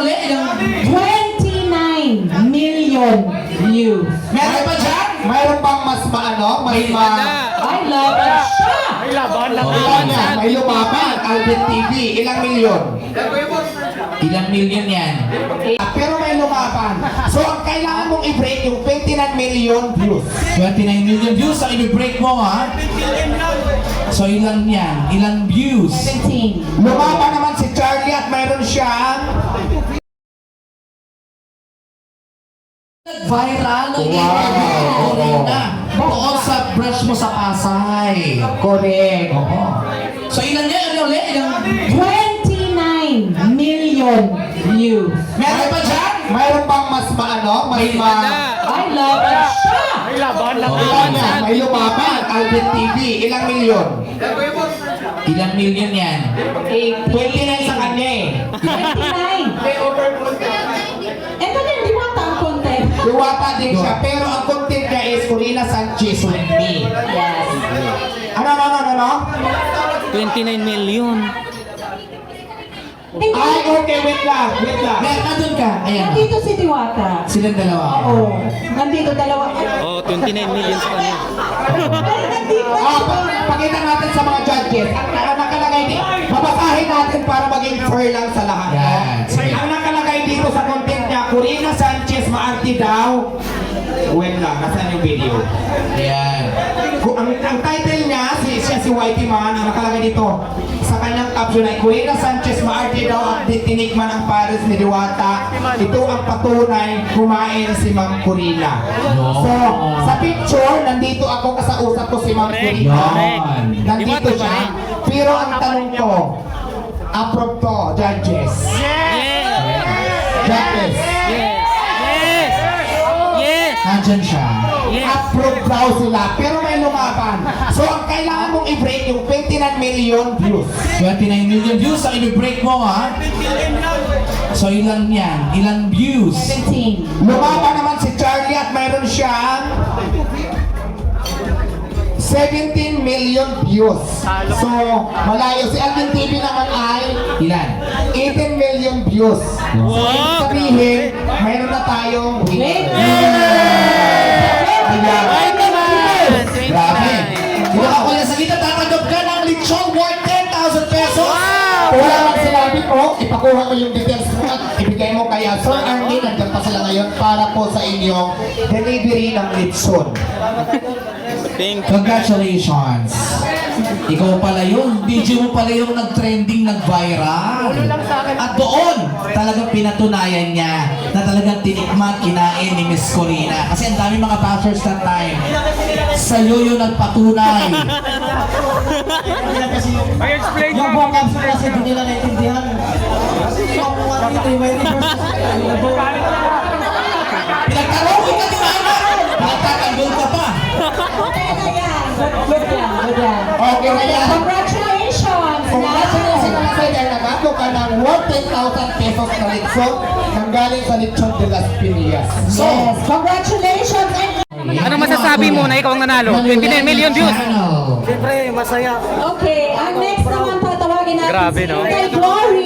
uli ng 29 million views. Meron pa dyan? Mayroon bang mas maano? Mas I love it siya! May lumaban, Alvin TV. Ilang milyon? Ilang million yan? Pero may lumaban. So, ang kailangan mong i-break yung 29 million views. 29 million views ang i-break mo, ha? So ilang yan? Ilang views? 17. Lumaban naman si Charlie at mayroon siyang Viral ng Doon sa brush mo sa Pasay. correct. Oo. So ilan yan? Ano ulit? Ilang 29 million views. Meron pa dyan? Mayroon bang mas maano? May I love it siya! May lumaban, Alvin TV. Ilang milyon? Ilang million yan? 29 sa kanya eh. 29! Ito din, di ba ang content? Luwapa din siya, pero ang content niya is Corina Sanchez with me. Yes. Ano? 29 million. Ay, okay, wait lang. Mer, nandun ka. Ayan. Nandito si Diwata. Silang dalawa. Oo. Nandito dalawa. Oh, 29 million sa kanya. Nandito. Pakita natin sa mga judges. Ang nakalagay dito, babasahin natin para maging fair lang sa lahat. Yan. Ang nakalagay dito sa content niya, Corina Sanchez maarti daw. Wait lang, nasaan yung video? Ayan. Ang title niya, siya si Whitey Man, ang nakalagay dito sa kanyang caption ay Corina Sanchez maarte daw at tinikman ang pares ni Diwata. Ito ang patunay kumain si Ma'am Corina. So, sa picture, nandito ako kasausap ko si Ma'am Corina. Yan. Nandito siya. Pero ang tanong ko, approve to, judges. Judges. Nandyan siya. Approve daw sila, pero may lumaban. So, ang kailangan mong i-break yung 29 million views. 29 million views ang i-break mo, ha? So ilang yan? Ilang views? 17. Lumaban naman si Charlie at mayroon siyang 17 million views. So, malayo. Si Alvin TV naman ay Ilan? 18 million views. So, ibig sabihin, mayroon na tayong Ay naman! Grabe. Kung ako yan sa gitna, tatanggap ka ng lechon worth 10,000 pesos. wala lang sinabi ko, ipakuha ko yung details mo at ibigay mo kaya Sir Arnie, nandiyan pa sila ngayon para po sa inyong delivery ng litson. Thank you. Congratulations. Ikaw pala yun. Video mo pala yung nag-trending, nag-viral. At doon, talagang pinatunayan niya na talagang tinikman, kinain ni Miss Corina. Kasi ang dami mga bashers that time. Sa'yo yung nagpatunay. I-explain Yung vocabs kasi hindi nila naintindihan. Yung mga dito, may reverse. Pinagtanongin ka ni Mama. Nagtatanggol ka pa. Good yan. Okay na yan. Congratulations! Congratulations naman sa inyo. Nagado ka ng worth 10,000 pesos na litson nang galing sa Litson de las Piñas. So, Yes, congratulations! And Ano masasabi mo na ikaw ang nanalo? 29 million views. Siyempre, masaya. okay, ang next naman tatawagin natin Grabe, si no? Inday Glory.